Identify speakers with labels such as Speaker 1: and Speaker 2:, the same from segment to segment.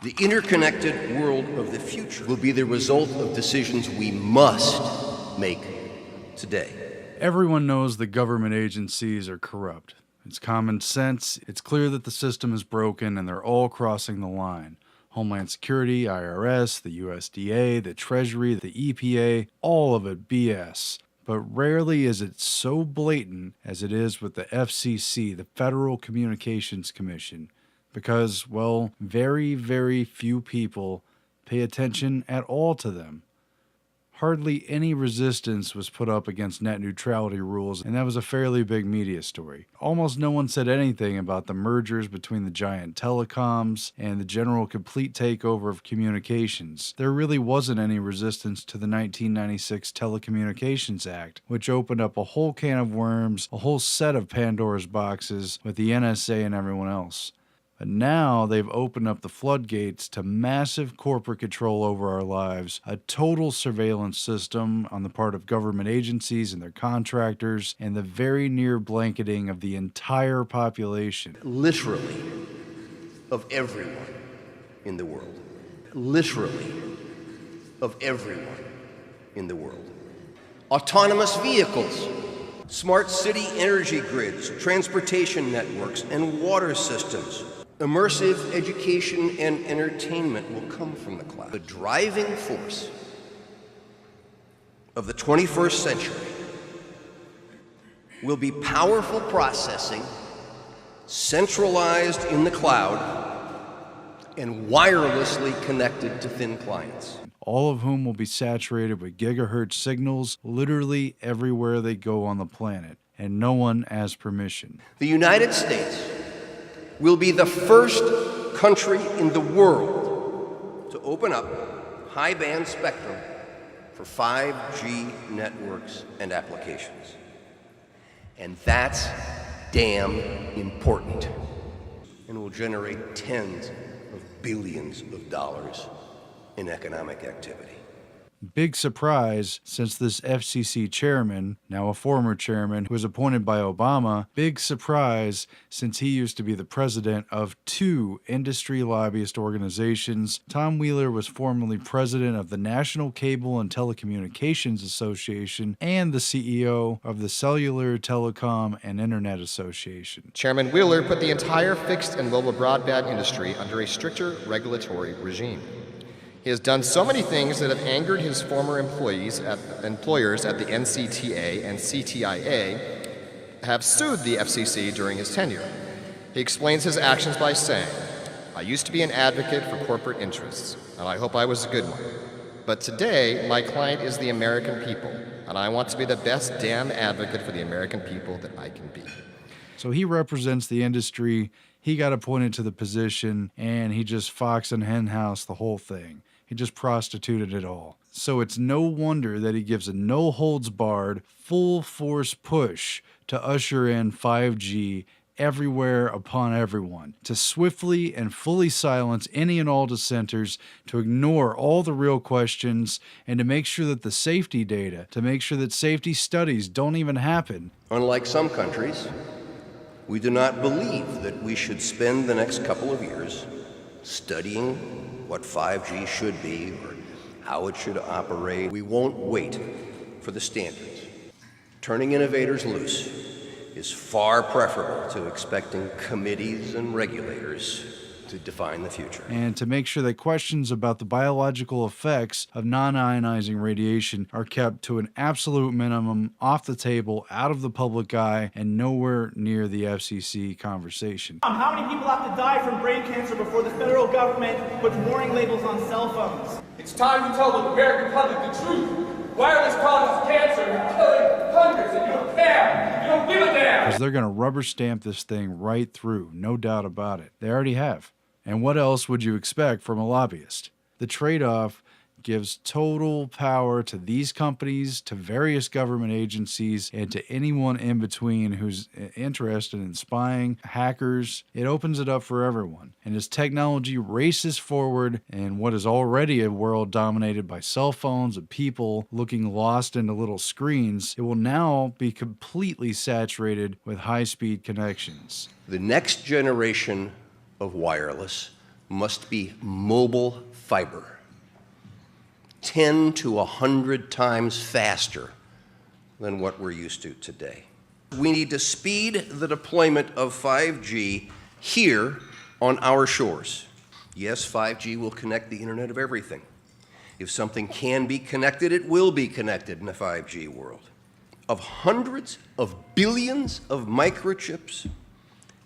Speaker 1: The interconnected world of the future will be the result of decisions we must make today.
Speaker 2: Everyone knows that government agencies are corrupt. It's common sense. It's clear that the system is broken and they're all crossing the line. Homeland Security, IRS, the USDA, the Treasury, the EPA, all of it BS. But rarely is it so blatant as it is with the FCC, the Federal Communications Commission. Because, well, very, very few people pay attention at all to them. Hardly any resistance was put up against net neutrality rules, and that was a fairly big media story. Almost no one said anything about the mergers between the giant telecoms and the general complete takeover of communications. There really wasn't any resistance to the 1996 Telecommunications Act, which opened up a whole can of worms, a whole set of Pandora's boxes with the NSA and everyone else. But now they've opened up the floodgates to massive corporate control over our lives, a total surveillance system on the part of government agencies and their contractors, and the very near blanketing of the entire population.
Speaker 1: Literally, of everyone in the world. Literally, of everyone in the world. Autonomous vehicles, smart city energy grids, transportation networks, and water systems. Immersive education and entertainment will come from the cloud. The driving force of the 21st century will be powerful processing, centralized in the cloud, and wirelessly connected to thin clients.
Speaker 2: All of whom will be saturated with gigahertz signals literally everywhere they go on the planet, and no one has permission.
Speaker 1: The United States will be the first country in the world to open up high-band spectrum for 5G networks and applications. And that's damn important, and will generate tens of billions of dollars in economic activity.
Speaker 2: Big surprise, since this FCC chairman, now a former chairman, who was appointed by Obama, big surprise since he used to be the president of two industry lobbyist organizations. Tom Wheeler was formerly president of the National Cable and Telecommunications Association and the CEO of the Cellular, Telecom, and Internet Association.
Speaker 3: Chairman Wheeler put the entire fixed and mobile broadband industry under a stricter regulatory regime. He has done so many things that have angered his former employers at the NCTA and CTIA have sued the FCC during his tenure. He explains his actions by saying, "I used to be an advocate for corporate interests, and I hope I was a good one. But today, my client is the American people, and I want to be the best damn advocate for the American people that I can be."
Speaker 2: So he represents the industry, he got appointed to the position, and he just fox and henhouse the whole thing. He just prostituted it all. So it's no wonder that he gives a no-holds-barred, full-force push to usher in 5G everywhere upon everyone, to swiftly and fully silence any and all dissenters, to ignore all the real questions, and to make sure that the safety data, to make sure that safety studies don't even happen.
Speaker 1: Unlike some countries, we do not believe that we should spend the next couple of years studying what 5G should be or how it should operate. We won't wait for the standards. Turning innovators loose is far preferable to expecting committees and regulators to define the future.
Speaker 2: And to make sure that questions about the biological effects of non-ionizing radiation are kept to an absolute minimum, off the table, out of the public eye, and nowhere near the FCC conversation.
Speaker 4: How many people have to die from brain cancer before the federal government puts warning labels on cell phones?
Speaker 5: It's time to tell the American public the truth. Wireless causes cancer and killing hundreds, and you don't care. You don't give a damn.
Speaker 2: Because they're going to rubber stamp this thing right through, no doubt about it. They already have. And what else would you expect from a lobbyist? The trade-off gives total power to these companies, to various government agencies, and to anyone in between who's interested in spying, hackers. It opens it up for everyone. And as technology races forward in what is already a world dominated by cell phones and people looking lost into little screens, it will now be completely saturated with high-speed connections.
Speaker 1: The next generation of wireless must be mobile fiber, 10 to 100 times faster than what we're used to today. We need to speed the deployment of 5G here on our shores. Yes, 5G will connect the Internet of Everything. If something can be connected, it will be connected in a 5G world. Of hundreds of billions of microchips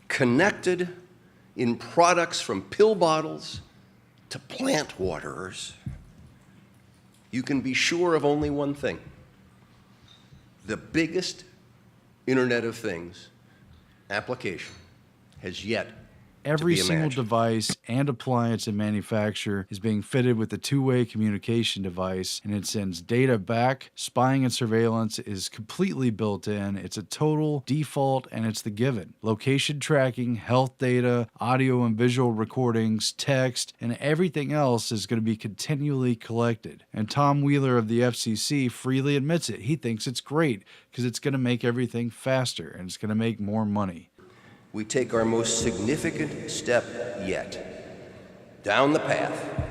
Speaker 1: connected in products from pill bottles to plant waterers, you can be sure of only one thing. The biggest Internet of Things application has yet
Speaker 2: Every
Speaker 1: to be
Speaker 2: single
Speaker 1: imagined.
Speaker 2: device and appliance in manufacture is being fitted with a two-way communication device, and it sends data back. Spying and surveillance is completely built in. It's a total default, and it's the given. Location tracking, health data, audio and visual recordings, text, and everything else is going to be continually collected. And Tom Wheeler of the FCC freely admits it. He thinks it's great because it's going to make everything faster, and it's going to make more money.
Speaker 1: We take our most significant step yet down the path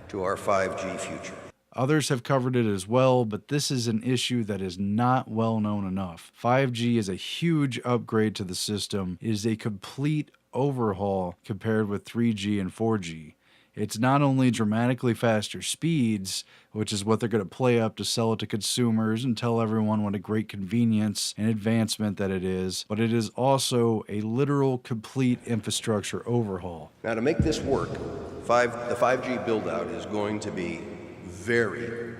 Speaker 1: to our 5G future.
Speaker 2: Others have covered it as well, but this is an issue that is not well known enough. 5G is a huge upgrade to the system. It is a complete overhaul compared with 3G and 4G. It's not only dramatically faster speeds, which is what they're going to play up to sell it to consumers and tell everyone what a great convenience and advancement that it is, but it is also a literal complete infrastructure overhaul.
Speaker 1: Now, to make this work, the 5G build-out is going to be very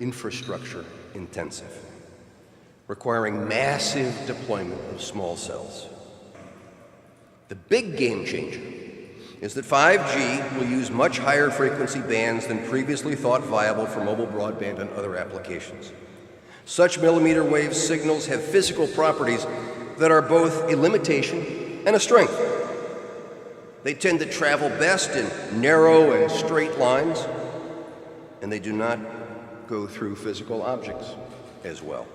Speaker 1: infrastructure intensive, requiring massive deployment of small cells. The big game changer is that 5G will use much higher frequency bands than previously thought viable for mobile broadband and other applications. Such millimeter wave signals have physical properties that are both a limitation and a strength. They tend to travel best in narrow and straight lines, and they do not go through physical objects as well.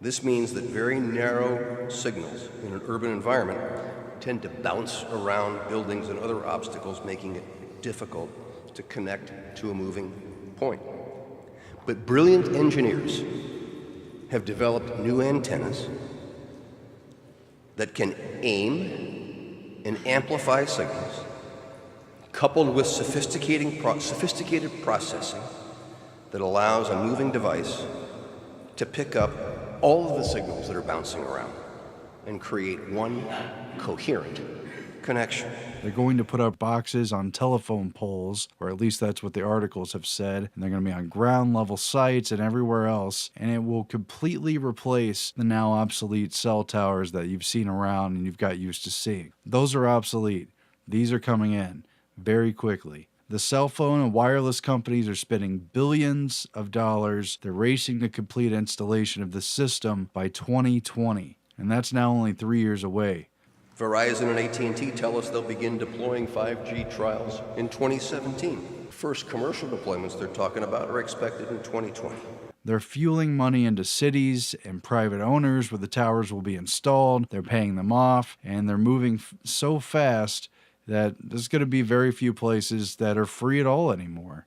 Speaker 1: This means that very narrow signals in an urban environment tend to bounce around buildings and other obstacles, making it difficult to connect to a moving point. But brilliant engineers have developed new antennas that can aim and amplify signals, coupled with sophisticated processing that allows a moving device to pick up all of the signals that are bouncing around and create one coherent connection.
Speaker 2: They're going to put up boxes on telephone poles, or at least that's what the articles have said, and they're going to be on ground level sites and everywhere else, and it will completely replace the now obsolete cell towers that you've seen around and you've got used to seeing. Those are obsolete. These are coming in very quickly. The cell phone and wireless companies are spending billions of dollars. They're racing to complete installation of the system by 2020, and that's now only 3 years away.
Speaker 1: Verizon and AT&T tell us they'll begin deploying 5G trials in 2017. First commercial deployments they're talking about are expected in 2020.
Speaker 2: They're fueling money into cities and private owners where the towers will be installed. They're paying them off, and they're moving so fast that there's going to be very few places that are free at all anymore.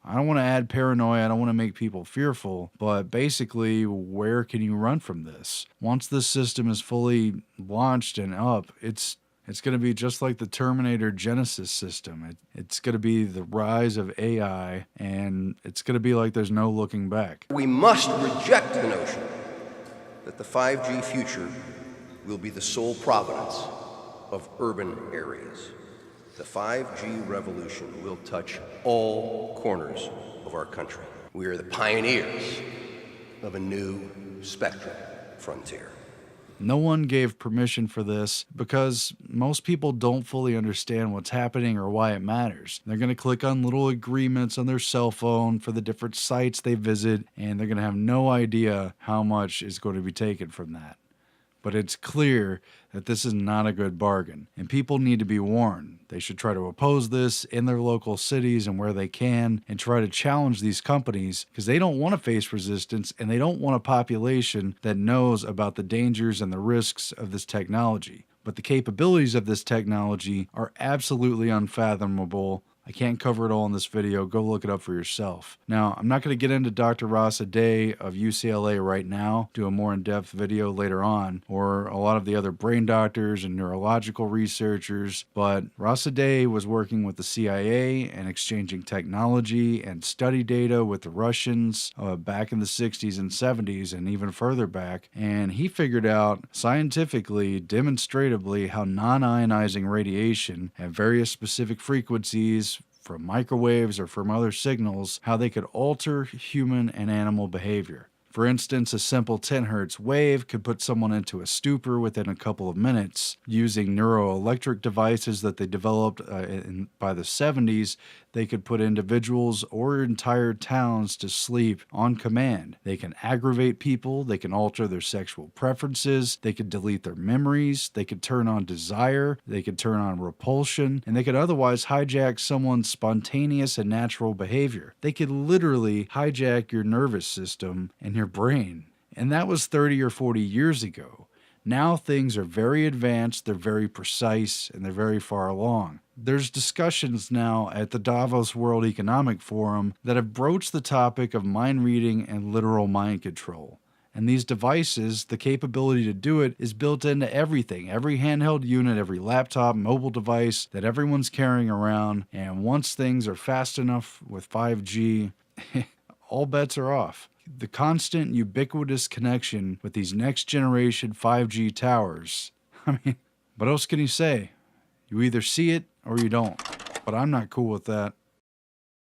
Speaker 2: I don't want to add paranoia, I don't want to make people fearful, but basically, where can you run from this? Once this system is fully launched and up, it's going to be just like the Terminator Genesis system. It's going to be the rise of AI, and it's going to be like there's no looking back.
Speaker 1: We must reject the notion that the 5G future will be the sole provenance of urban areas. The 5G revolution will touch all corners of our country. We are the pioneers of a new spectrum frontier.
Speaker 2: No one gave permission for this because most people don't fully understand what's happening or why it matters. They're going to click on little agreements on their cell phone for the different sites they visit, and they're going to have no idea how much is going to be taken from that. But it's clear that this is not a good bargain, and people need to be warned. They should try to oppose this in their local cities and where they can, and try to challenge these companies because they don't want to face resistance, and they don't want a population that knows about the dangers and the risks of this technology. but the capabilities of this technology are absolutely unfathomable. I can't cover it all in this video. Go look it up for yourself. Now, I'm not going to get into Dr. Rasa Day of UCLA right now, do a more in-depth video later on, or a lot of the other brain doctors and neurological researchers, but Rasa Day was working with the CIA and exchanging technology and study data with the Russians back in the 60s and 70s and even further back, and he figured out scientifically, demonstratively, how non-ionizing radiation at various specific frequencies from microwaves or from other signals, how they could alter human and animal behavior. For instance, a simple 10 hertz wave could put someone into a stupor within a couple of minutes. Using neuroelectric devices that they developed by the 70s, they could put individuals or entire towns to sleep on command. They can aggravate people, they can alter their sexual preferences, they could delete their memories, they could turn on desire, they could turn on repulsion, and they could otherwise hijack someone's spontaneous and natural behavior. They could literally hijack your nervous system and your brain. And that was 30 or 40 years ago. Now things are very advanced, they're very precise, and they're very far along. There's discussions now at the Davos World Economic Forum that have broached the topic of mind reading and literal mind control. And these devices, the capability to do it is built into everything, every handheld unit, every laptop, mobile device that everyone's carrying around. And once things are fast enough with 5G, all bets are off. The constant ubiquitous connection with these next generation 5G towers. I mean, what else can you say? You either see it or you don't. But I'm not cool with that.